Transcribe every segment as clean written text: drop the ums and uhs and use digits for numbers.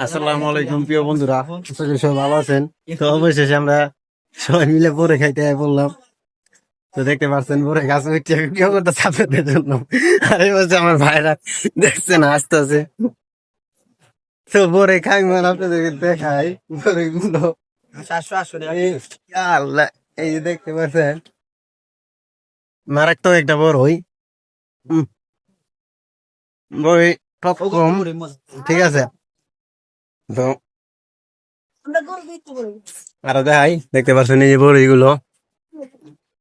আসসালামু আলাইকুম প্রিয় বন্ধুরা, আশা করি সবাই ভালো আছেন। তো অবশেষে আমরা সবাই মিলে বড়ে খাইতে বললাম। তো দেখতে পাচ্ছেন বড়ে গাছ উঠছে কেউ করতে চাপের জন্য, আর এই বলছে আমার ভাইরা দেখছেন আসতেছে। তো বড়ে খাই মানে আপনাদেরকে দেখাই বড়ে গুলো। আল্লাহ, এই যে দেখতে পাচ্ছেন মারাত্মক একটা বড়ই, বড়ি টক কম, ঠিক আছে। তো আরো দেখাই, দেখতে পাচ্ছেন এই যে বড়ই গুলো,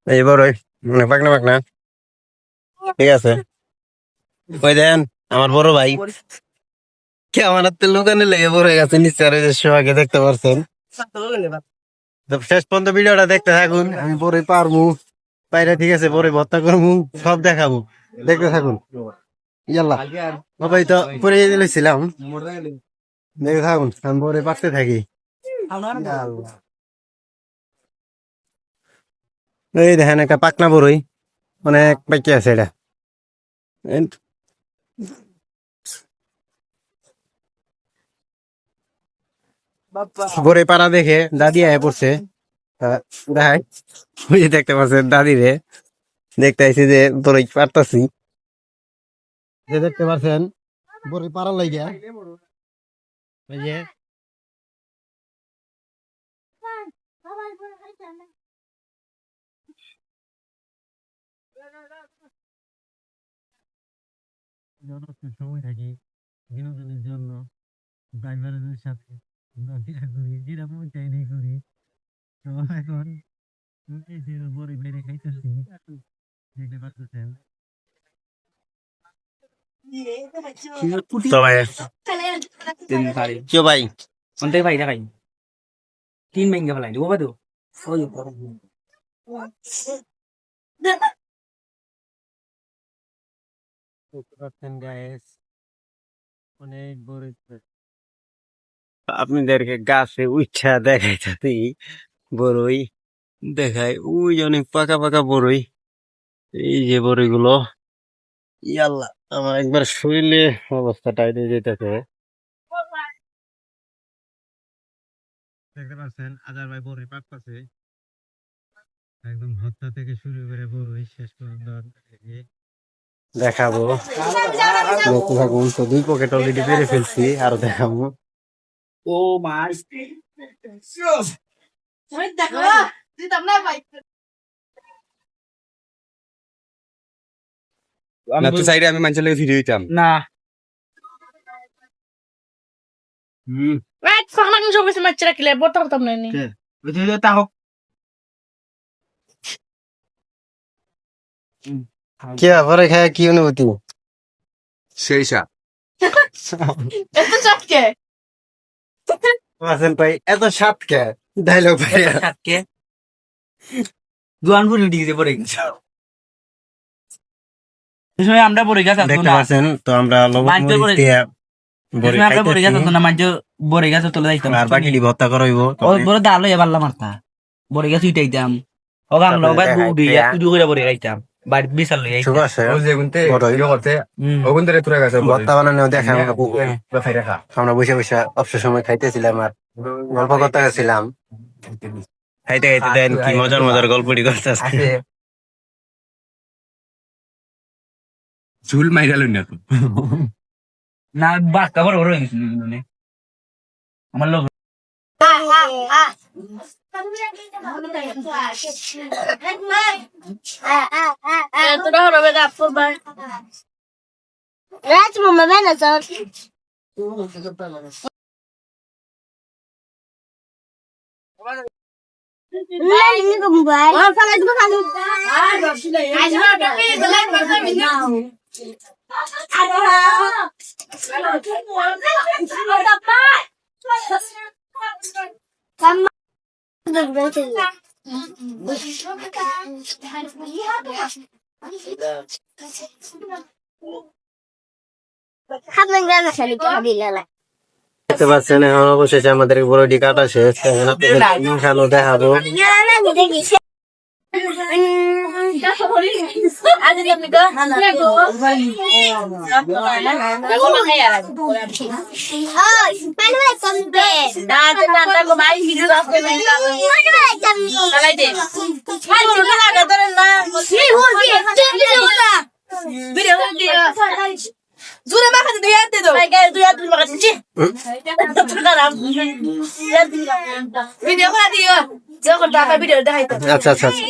এই বড়ই মানে পাকনা পাকনা, ঠিক আছে। ওই দেন আমার বড় ভাই কে আমার দোকানে লেগে পড়ে গেছে নিচে, আর সোহাগে দেখতে পাচ্ছেন। তো শেষ পর্যন্ত ভিডিওটা দেখতে থাকুন, আমি বড়ই পারমু পাইরা, ঠিক আছে, বড়ই ভর্তা করবো, সব দেখাবো, দেখতে থাকুন। ইয়াল্লা বাবাই তো পরে দিয়েছিলাম, দেখতে থাকুন, আমি বড়ই পারতে থাকি। এই দেখেন একটা পাকনা বড়ই, অনেক পাইকে আছে এটা। বড়ই পাড়া দেখে দাদি আয় পড়ছে, দেখাই। ওই যে দেখতে পাচ্ছেন দাদি রে দেখতে আইছি যে বড়ই পারতাছি, যে দেখতে পাচ্ছেন বড়ই পাড়া লাগিয়া, ওই যে সময় থাকি বিনোদনের জন্য ড্রাইভারদের সাথে ঘোরাফেরা করি, যেটা মন চাইলেই করি। তো এখন এই যে বড়ি বেড়ে খাইতেছি, দেখতে পাচ্ছেন। তো ভাই কিয় ভাই অন্তে ভাই দেখাই 3 মেঙ্গা ফেলাই দিব বাদু ওই দেখতে পাচ্ছেন গাইস, অনেক বড়ি। আপনাদেরকে গাছে উচ্ছা দেখাইতেছি বড়ই, দেখাই ওই যে অনেক পাকা পাকা বড়ই, এই যে বড়ই গুলো। ইয়াল্লা আমার একবার শরীরে অবস্থা টাইট হয়ে যেতেছে। দেখতে পাচ্ছেন আজার ভাই বড়ি পাকতেছে, একদম হত্যা থেকে শুরু করে বড়ই শেষ পর্যন্ত দেখাবো, দেখতে থাকুন। তো 2 পকেট অলরেডি পেরে ফেলছি, আরো দেখাবো। ও মাই দেখো দিতাম না ভাই না তো সাইডে আমি মানুষের লাগে ভিডিও দিতাম না রাইট ফাংশন সব কিছু ম্যাচ রাখলে বলতে পারতাম না নি ভিডিও তা হোক কি পরে খায় কি অনুভূতি? সেই সা এত চাটকে আছেন ভাই, এত সাত কে ডায়লগ ভাই, চাটকে দুয়ান পুরি দিতে পড়ে গেছে এই সময় আমরা পড়ে গেছে দেখতে পাচ্ছেন। তো আমরা লবণ মাইকে মরিচ পড়ে- দিয়ে বড়ি আমরা পড়ে গেছে খাইতেছি, না মাঝে পড়ে গেছে তোলে যাইতাম আর বাকি ভর্তা করাইবো। ও বড় দালো এ বাল্লা মারতা পড়ে গেছে উইটাইতাম ও গাংলো বা বুড়ি তুই করে পড়ে গাইতাম বাড়ি বিশাল লই ঠিক আছে, ও যে গুনতে বড়ই ভিডিও করতে ও গুনতে তুই গেছে ভর্তা বানানো দেখা বা ফাইরা খা আমরা বসে বসে অবসর সময় খাইতেছিলাম আর গল্প করতে গেছিলাম। খাইতে খাইতে দেন কি মজার মজার গল্পটি করতেছে। আছে ঝুল মাইরাল না তো না বাক্কা বড় বড় হইছিল আমার লোক তোরা হবে গাফর ভাই রাজ মামা বেনা sir Ini ke mobile. Oh, kalau itu kan. Ah, enggak sih ya. Ayo, tapi belai masa ini. Aduh. Sama udah berarti. Kamu enggak ngasih lagi habilah. দেখতে পাচ্ছেন এখন অবশেষে আমাদের বড়ডি কাটা শেষ, এখন আপনাদের খানো দেখাবো। জুরে মাখাতে দুই হাত দে দাও দুই হাত দুই মাখাতে জি ভিডিও করে দিও যখন টাকা ভিডিও দেখাইতো আচ্ছা আচ্ছা আচ্ছা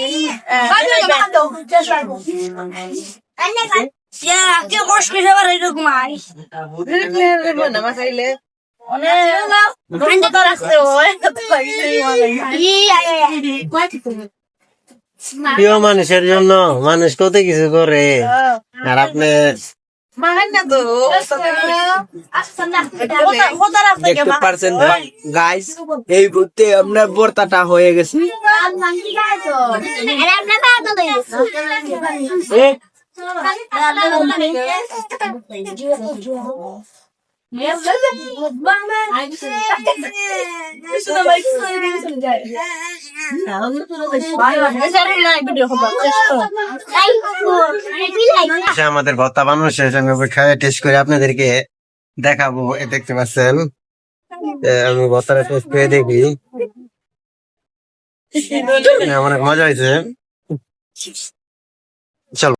ইয়া কে কষ্ট করে আবার এরকম আই না মাসাইলে অনেক তো রাখতে হয় প্রিয় মানুষের জন্য মানুষ কত কিছু করে আর আপনি দেখতে পারছেন গাইস এই ঘুরতে আমরা বর্তাটা হয়ে গেছে আমাদের ভর্তা বানানোর শেষ আমি খাই টেস্ট করে আপনাদেরকে দেখাবো দেখতে পাচ্ছেন আমি ভর্তাটা টেস্ট করে দেখি অনেক মজা হয়েছে চলো